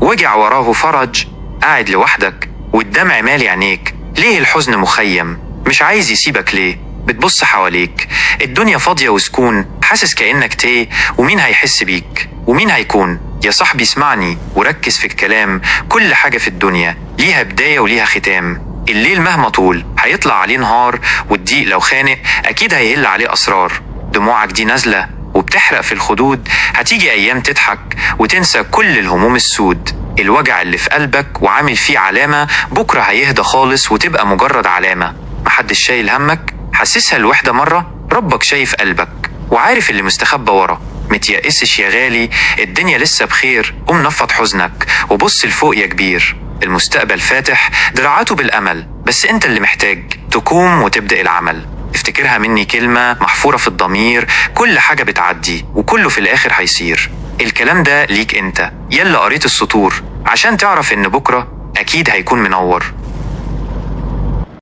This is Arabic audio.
وجع وراه فرج. قاعد لوحدك والدمع مالي عينيك، ليه الحزن مخيم؟ مش عايز يسيبك ليه؟ بتبص حواليك الدنيا فاضية وسكون، حاسس كأنك تيه، ومين هيحس بيك؟ ومين هيكون؟ يا صاحبي اسمعني وركز في الكلام، كل حاجة في الدنيا ليها بداية وليها ختام. الليل مهما طول هيطلع عليه نهار، والضيق لو خانق أكيد هيهل عليه أسرار. دموعك دي نازلة وبتحرق في الخدود، هتيجي أيام تضحك وتنسى كل الهموم السود. الوجع اللي في قلبك وعامل فيه علامة، بكرة هيهدى خالص وتبقى مجرد علامة. محدش شايل همك، حسسها الوحدة مرة، ربك شايف قلبك وعارف اللي مستخبى ورا. متيأسش يا غالي، الدنيا لسه بخير، قوم نفض حزنك وبص لفوق يا كبير. المستقبل فاتح دراعاته بالأمل، بس انت اللي محتاج تقوم وتبدأ العمل. افتكرها مني كلمة محفورة في الضمير، كل حاجة بتعدي وكله في الآخر هيصير. الكلام ده ليك انت يلا قريت السطور، عشان تعرف ان بكرة أكيد هيكون منور.